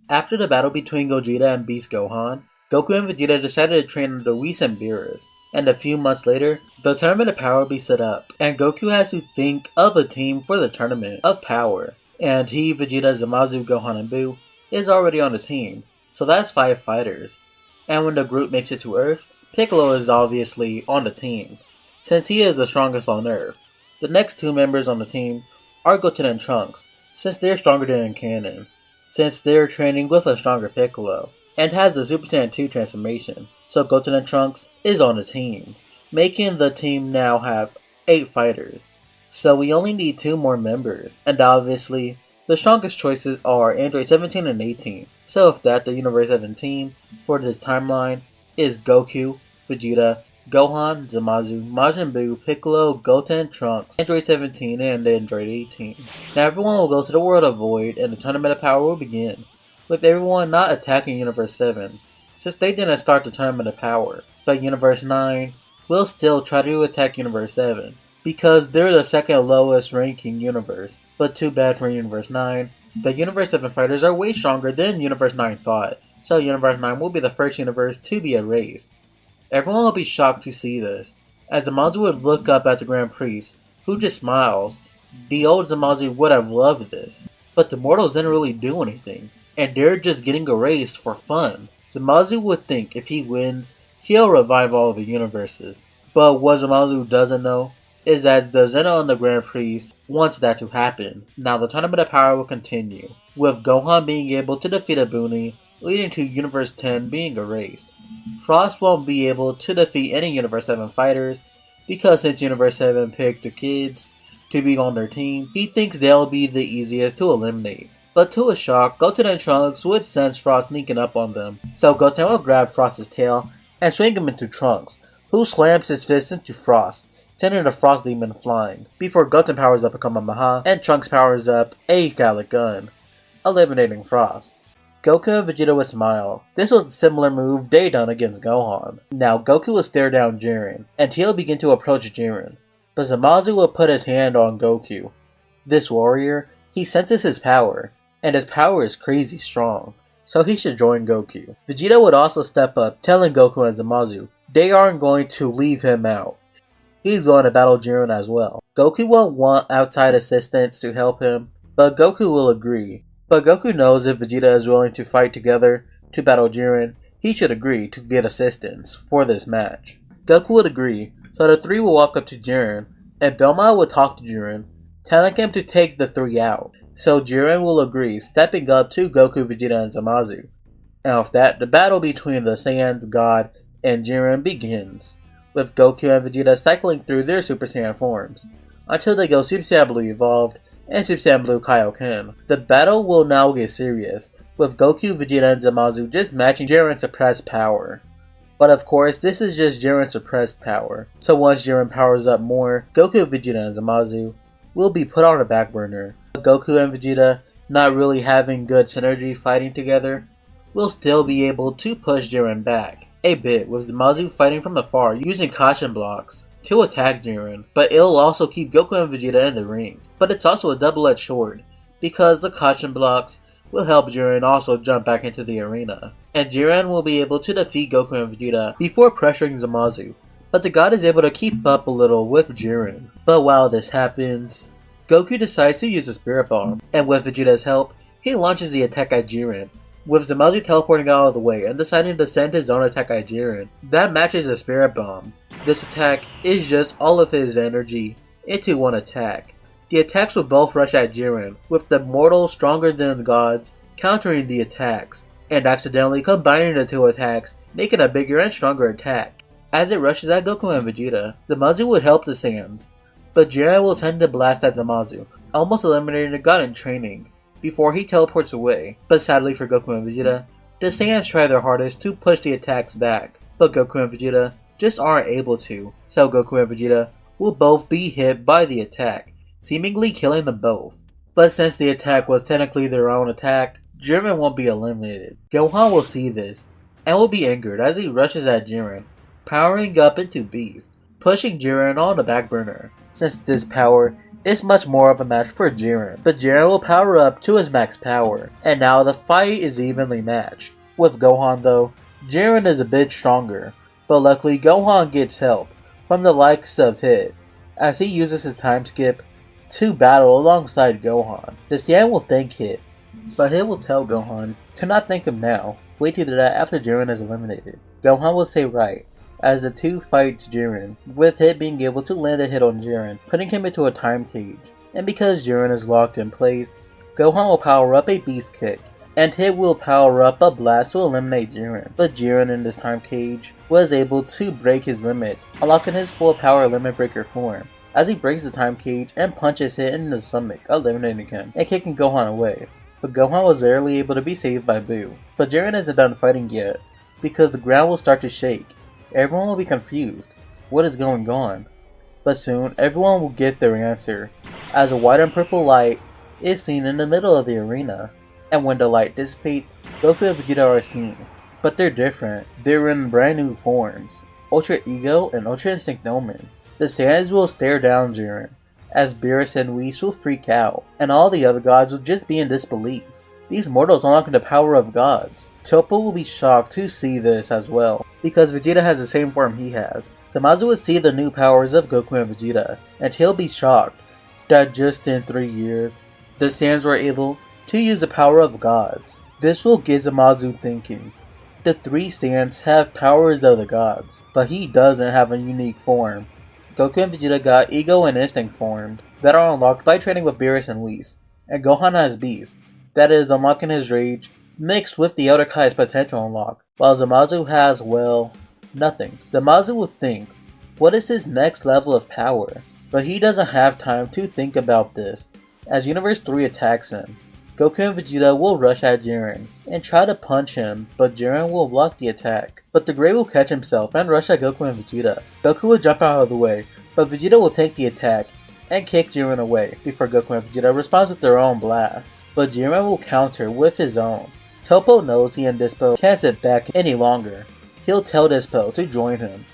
After the battle between Gogeta and Beast Gohan, Goku and Vegeta decided to train under Whis and Beerus, and a few months later, the Tournament of Power will be set up, and Goku has to think of a team for the Tournament of Power, and he, Vegeta, Zamasu, Gohan, and Buu is already on the team, so that's 5 fighters. And when the group makes it to Earth, Piccolo is obviously on the team, since he is the strongest on Earth. The next 2 members on the team are Goten and Trunks, since they're stronger than in canon, since they're training with a stronger Piccolo, and has the Super Saiyan 2 transformation, so Goten and Trunks is on the team, making the team now have 8 fighters. So we only need 2 more members, and obviously, the strongest choices are Android 17 and 18, so if that, the Universe 7 team for this timeline is Goku, Vegeta, Gohan, Zamasu, Majin Buu, Piccolo, Goten, Trunks, Android 17, and Android 18. Now everyone will go to the World of Void and the Tournament of Power will begin, with everyone not attacking Universe 7, since they didn't start the Tournament of Power, but Universe 9 will still try to attack Universe 7, because they're the second lowest ranking universe, but too bad for Universe 9, the Universe 7 fighters are way stronger than Universe 9 thought, so Universe 9 will be the first universe to be erased. Everyone will be shocked to see this, as Zamasu would look up at the Grand Priest, who just smiles. The old Zamasu would have loved this, but the mortals didn't really do anything, and they're just getting erased for fun. Zamasu would think if he wins, he'll revive all of the universes. But what Zamasu doesn't know is that the Zeno and the Grand Priest wants that to happen. Now the Tournament of Power will continue, with Gohan being able to defeat a Boonie, leading to Universe 10 being erased. Frost won't be able to defeat any Universe 7 fighters, because since Universe 7 picked the kids to be on their team, he thinks they'll be the easiest to eliminate. But to his shock, Goten and Trunks would sense Frost sneaking up on them, so Goten will grab Frost's tail and swing him into Trunks, who slams his fist into Frost, sending the Frost Demon flying, before Goten powers up a Kamehameha and Trunks powers up a Gallic Gun, eliminating Frost. Goku and Vegeta would smile. This was a similar move they done against Gohan. Now Goku will stare down Jiren, and he'll begin to approach Jiren, but Zamasu will put his hand on Goku. This warrior, he senses his power, and his power is crazy strong, so he should join Goku. Vegeta would also step up, telling Goku and Zamasu they aren't going to leave him out. He's going to battle Jiren as well. Goku won't want outside assistance to help him, but Goku will agree. But Goku knows if Vegeta is willing to fight together to battle Jiren, he should agree to get assistance for this match. Goku would agree, so the 3 will walk up to Jiren, and Bulma will talk to Jiren, telling him to take the 3 out. So Jiren will agree, stepping up to Goku, Vegeta, and Zamasu. And with that, the battle between the Saiyans, God, and Jiren begins, with Goku and Vegeta cycling through their Super Saiyan forms, until they go Super Saiyan Blue Evolved and Super Saiyan Blue Kaioken. The battle will now get serious, with Goku, Vegeta, and Zamasu just matching Jiren's suppressed power. But of course, this is just Jiren's suppressed power, so once Jiren powers up more, Goku, Vegeta, and Zamasu will be put on the back burner. Goku and Vegeta, not really having good synergy fighting together, will still be able to push Jiren back a bit, with Zamasu fighting from afar using caution blocks to attack Jiren, but it'll also keep Goku and Vegeta in the ring. But it's also a double-edged sword, because the caution blocks will help Jiren also jump back into the arena, and Jiren will be able to defeat Goku and Vegeta before pressuring Zamasu, but the god is able to keep up a little with Jiren. But while this happens, Goku decides to use a Spirit Bomb, and with Vegeta's help, he launches the attack at Jiren, with Zamasu teleporting out of the way and deciding to send his own attack at Jiren. That matches a Spirit Bomb. This attack is just all of his energy into one attack. The attacks will both rush at Jiren, with the mortals stronger than the gods countering the attacks, and accidentally combining the 2 attacks, making a bigger and stronger attack. As it rushes at Goku and Vegeta, Zamasu would help the Saiyans, but Jiren will send a blast at Zamasu, almost eliminating the god in training, before he teleports away. But sadly for Goku and Vegeta, the Saiyans try their hardest to push the attacks back, but Goku and Vegeta just aren't able to, so Goku and Vegeta will both be hit by the attack, seemingly killing them both. But since the attack was technically their own attack, Jiren won't be eliminated. Gohan will see this, and will be angered as he rushes at Jiren, powering up into Beast, pushing Jiren on the back burner. Since this power It's much more of a match for Jiren, but Jiren will power up to his max power, and now the fight is evenly matched. With Gohan though, Jiren is a bit stronger, but luckily Gohan gets help from the likes of Hit, as he uses his time skip to battle alongside Gohan. The Saiyan will thank Hit, but Hit will tell Gohan to not thank him now, wait to do that after Jiren is eliminated. Gohan will say right, as the two fights Jiren, with Hit being able to land a hit on Jiren, putting him into a time cage. And because Jiren is locked in place, Gohan will power up a Beast Kick, and Hit will power up a Blast to eliminate Jiren. But Jiren in this time cage was able to break his limit, unlocking his full power limit breaker form, as he breaks the time cage and punches Hit in the stomach, eliminating him and kicking Gohan away. But Gohan was barely able to be saved by Buu. But Jiren isn't done fighting yet, because the ground will start to shake. Everyone will be confused. What is going on? But soon, everyone will get their answer, as a white and purple light is seen in the middle of the arena. And when the light dissipates, Goku and Vegeta are seen. But they're different. They're in brand new forms, Ultra Ego and Ultra Instinct Nomen. The Saiyans will stare down Jiren, as Beerus and Whis will freak out, and all the other gods will just be in disbelief. These mortals unlock the power of gods. Toppo will be shocked to see this as well, because Vegeta has the same form he has. Zamasu will see the new powers of Goku and Vegeta, and he'll be shocked that just in 3 years, the Saiyans were able to use the power of gods. This will get Zamasu thinking. The 3 Saiyans have powers of the gods, but he doesn't have a unique form. Goku and Vegeta got Ego and Instinct forms that are unlocked by training with Beerus and Whis, and Gohan has Beast, that is unlocking his rage mixed with the Elder Kai's potential unlock, while Zamasu has, well, nothing. Zamasu will think, what is his next level of power? But he doesn't have time to think about this, as Universe 3 attacks him. Goku and Vegeta will rush at Jiren and try to punch him, but Jiren will block the attack. But the Grey will catch himself and rush at Goku and Vegeta. Goku will jump out of the way, but Vegeta will take the attack and kick Jiren away before Goku and Vegeta respond with their own blast. But Jiren will counter with his own. Toppo knows he and Dispo can't sit back any longer. He'll tell Dispo to join him,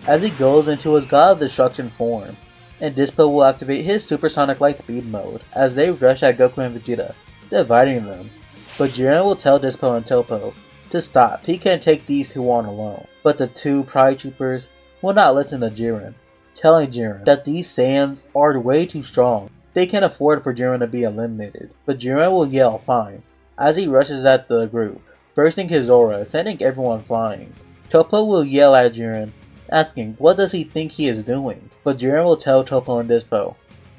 as he goes into his God of Destruction form, and Dispo will activate his Supersonic Light Speed mode as they rush at Goku and Vegeta, dividing them. But Jiren will tell Dispo and Toppo to stop, he can't take these two on alone. But the 2 Pride Troopers will not listen to Jiren, telling Jiren that these Saiyans are way too strong. They can't afford for Jiren to be eliminated, but Jiren will yell fine, as he rushes at the group, bursting his aura, sending everyone flying. Toppo will yell at Jiren, asking what does he think he is doing, but Jiren will tell Toppo and Dispo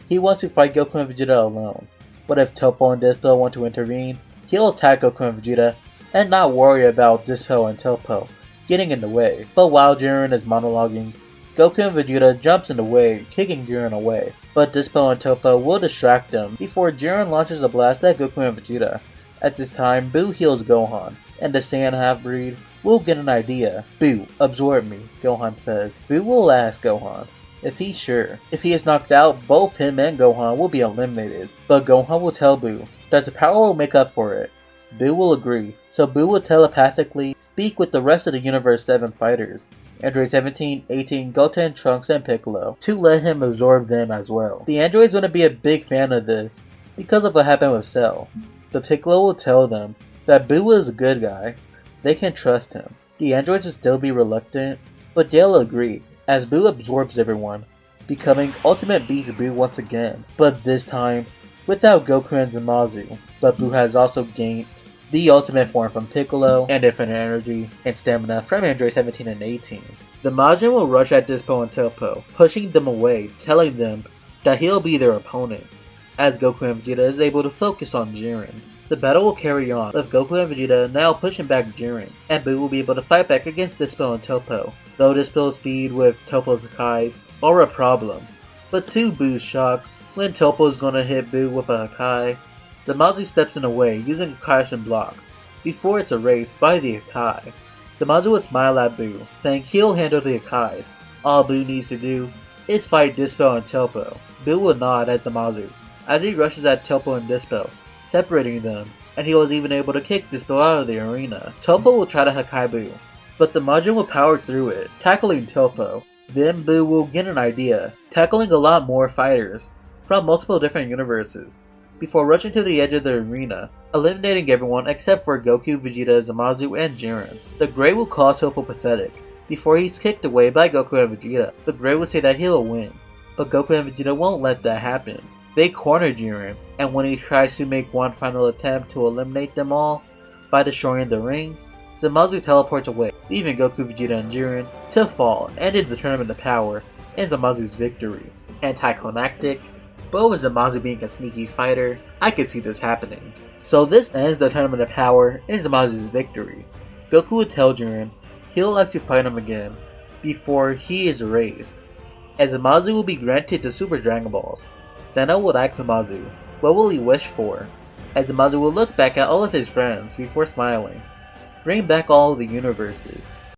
he wants to fight Goku and Vegeta alone. But if Toppo and Dispo want to intervene, he'll attack Goku and Vegeta and not worry about Dispo and Toppo getting in the way. But while Jiren is monologuing, Goku and Vegeta jumps in the way, kicking Jiren away. But Dispo and Toppo will distract them before Jiren launches a blast at Goku and Vegeta. At this time, Buu heals Gohan, and the Saiyan half-breed will get an idea. Buu, absorb me, Gohan says. Buu will ask Gohan if he's sure. If he is knocked out, both him and Gohan will be eliminated. But Gohan will tell Buu that the power will make up for it. Buu will agree, so Buu will telepathically speak with the rest of the Universe 7 fighters, Android 17, 18, Goten, Trunks, and Piccolo, to let him absorb them as well. The androids wouldn't be a big fan of this, because of what happened with Cell. But Piccolo will tell them that Buu is a good guy, they can trust him. The androids will still be reluctant, but they'll agree, as Buu absorbs everyone, becoming Ultimate Beast Buu once again, but this time without Goku and Zamasu. But Buu has also gained the ultimate form from Piccolo, and infinite energy and stamina from Android 17 and 18. The Majin will rush at Dispo and Toppo, pushing them away, telling them that he'll be their opponents, as Goku and Vegeta is able to focus on Jiren. The battle will carry on, with Goku and Vegeta now pushing back Jiren, and Buu will be able to fight back against Dispo and Toppo, though Dispo's speed with Toppo's Hakais are a problem. But to Buu's shock, when Toppo is gonna hit Buu with a Hakai, Zamasu steps in the way using a Kaishin block, before it's erased by the Hakai. Zamasu will smile at Buu, saying he'll handle the Hakais. All Buu needs to do is fight Dispo and Toppo. Buu will nod at Zamasu, as he rushes at Toppo and Dispo, separating them, and he was even able to kick Dispo out of the arena. Toppo will try to Hakai Buu, but the Majin will power through it, tackling Toppo. Then Buu will get an idea, tackling a lot more fighters, from multiple different universes, before rushing to the edge of the arena, eliminating everyone except for Goku, Vegeta, Zamasu, and Jiren. The Great will call Toppo pathetic, before he's kicked away by Goku and Vegeta. The Great will say that he'll win, but Goku and Vegeta won't let that happen. They corner Jiren, and when he tries to make one final attempt to eliminate them all by destroying the ring, Zamasu teleports away, leaving Goku, Vegeta, and Jiren to fall, ending the Tournament of Power and Zamasu's victory. Anticlimactic, but with Zamasu being a sneaky fighter, I could see this happening. So this ends the Tournament of Power and Zamasu's victory. Goku would tell Jiren he'll like to fight him again before he is erased, and Zamasu will be granted the Super Dragon Balls. Zeno would ask Zamasu what will he wish for, as Zamasu will look back at all of his friends before smiling. Bring back all of the universes.